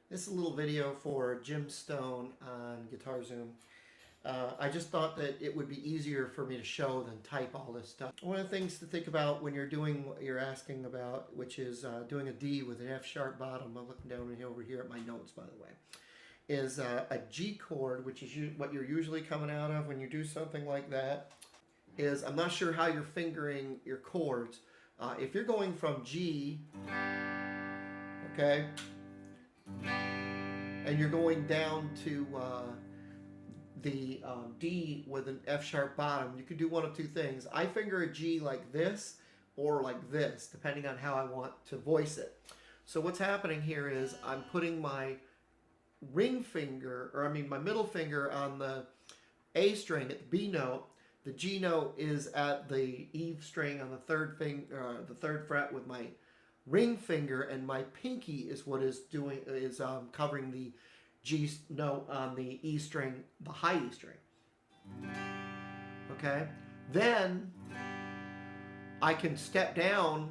This is a little video for Jim Stone on Guitar Zoom. I just thought that it would be easier for me to show than type all this stuff. One of the things to think about when you're doing what you're asking about, which is doing a D with an F sharp bottom, I'm looking down over here at my notes by the way, is a G chord, which is what you're usually coming out of when you do something like that, is I'm not sure how you're fingering your chords. If you're going from G, okay, and you're going down to the D with an F sharp bottom, you could do one of two things. I finger a G like this or like this, depending on how I want to voice it. So what's happening here is I'm putting my ring finger, or I mean my middle finger on the A string at the B note. The G note is at the E string on the third fret with my ring finger, and my pinky is what is doing covering the G note on the E string, the high E string. Okay, then I can step down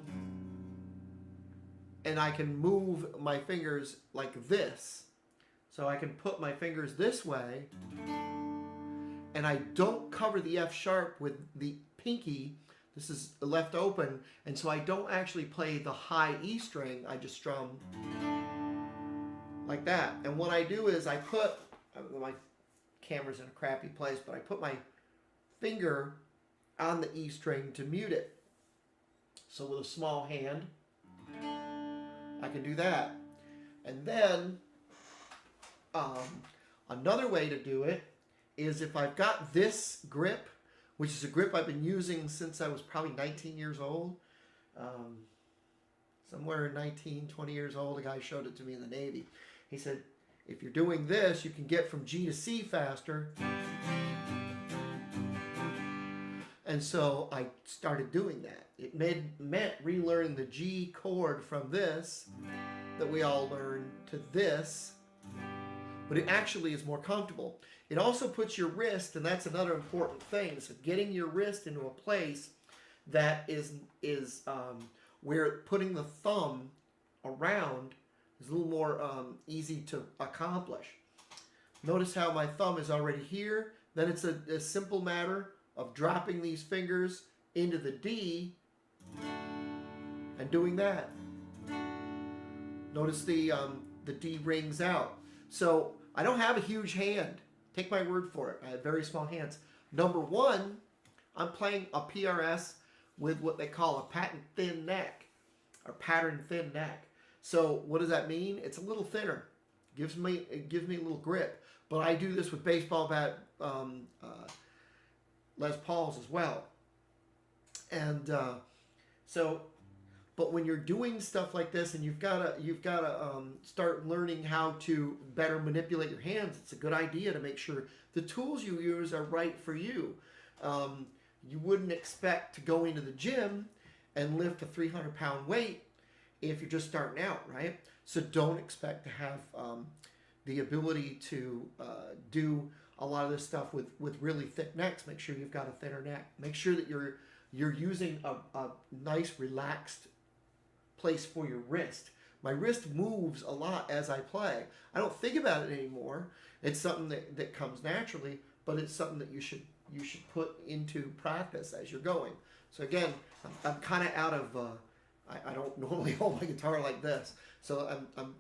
and I can move my fingers like this. So I can put my fingers this way, and I don't cover the F sharp with the pinky. This is left open, and so I don't actually play the high E string. I just strum like that. And what I do is I put, my camera's in a crappy place, but I put my finger on the E string to mute it. So with a small hand, I can do that. And then another way to do it is if I've got this grip, which is a grip I've been using since I was probably 19 years old. Somewhere 19, 20 years old, a guy showed it to me in the Navy. He said, if you're doing this, you can get from G to C faster. And so I started doing that. It meant relearning the G chord from this, that we all learned, to this, but it actually is more comfortable. It also puts your wrist, and that's another important thing, so getting your wrist into a place that is where putting the thumb around is a little more easy to accomplish. Notice how my thumb is already here. Then it's a simple matter of dropping these fingers into the D and doing that. Notice the D rings out. So I don't have a huge hand. Take my word for it. I have very small hands. Number one, I'm playing a PRS with what they call a pattern thin neck, or pattern thin neck. So what does that mean? It's a little thinner. It gives me a little grip. But I do this with baseball bat Les Pauls as well. And but when you're doing stuff like this, and you've got to start learning how to better manipulate your hands, it's a good idea to make sure the tools you use are right for you. You wouldn't expect to go into the gym and lift a 300-pound weight if you're just starting out, right? So don't expect to have the ability to do a lot of this stuff with really thick necks. Make sure you've got a thinner neck. Make sure that you're using a nice relaxed place for your wrist. My wrist moves a lot as I play. I don't think about it anymore. It's something that comes naturally, but it's something that you should put into practice as you're going. So again, I'm kind of out of, I don't normally hold my guitar like this, so I'm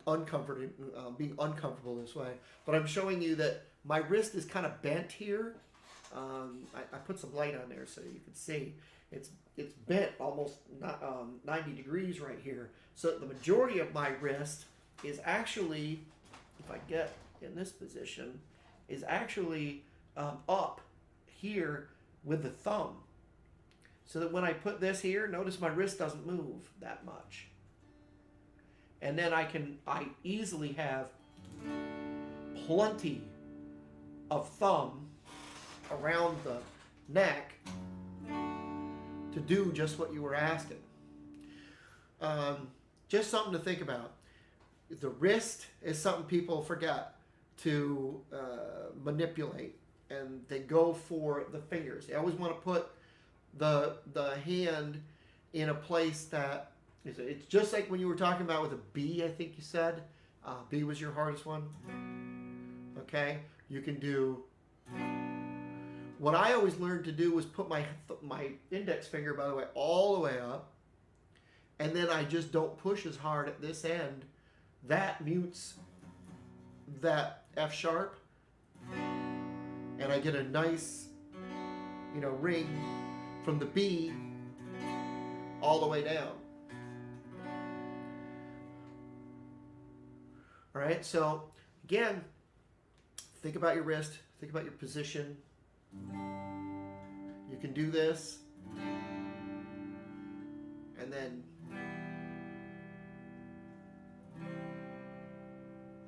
being uncomfortable this way. But I'm showing you that my wrist is kind of bent here. I put some light on there so you can see. It's bent almost 90 degrees right here. So the majority of my wrist is actually, if I get in this position, is actually up here with the thumb. So that when I put this here, notice my wrist doesn't move that much. And then I easily have plenty of thumb around the neck to do just what you were asking. Just something to think about. The wrist is something people forget to manipulate, and they go for the fingers. They always want to put the hand in a place that it's just like when you were talking about with a B, I think you said. B was your hardest one. Okay, you can do. What I always learned to do was put my index finger, by the way, all the way up, and then I just don't push as hard at this end. That mutes that F sharp, and I get a nice, ring from the B all the way down. All right, so again, think about your wrist, think about your position. You can do this, and then,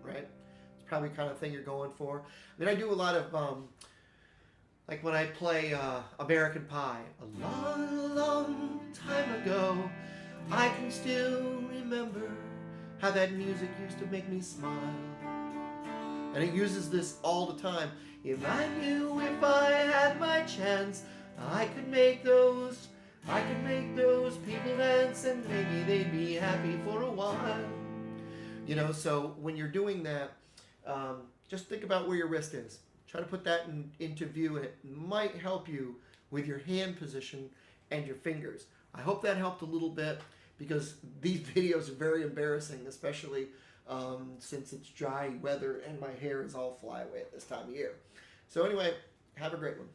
right? It's probably the kind of thing you're going for. I mean, I do a lot of, like when I play American Pie. A long, long time ago, I can still remember how that music used to make me smile. And it uses this all the time. If I knew if I had my chance, I could make those people dance, and maybe they'd be happy for a while. So when you're doing that, just think about where your wrist is. Try to put that into view, and it might help you with your hand position and your fingers. I hope that helped a little bit, because these videos are very embarrassing, especially since it's dry weather and my hair is all flyaway at this time of year. So anyway, have a great one.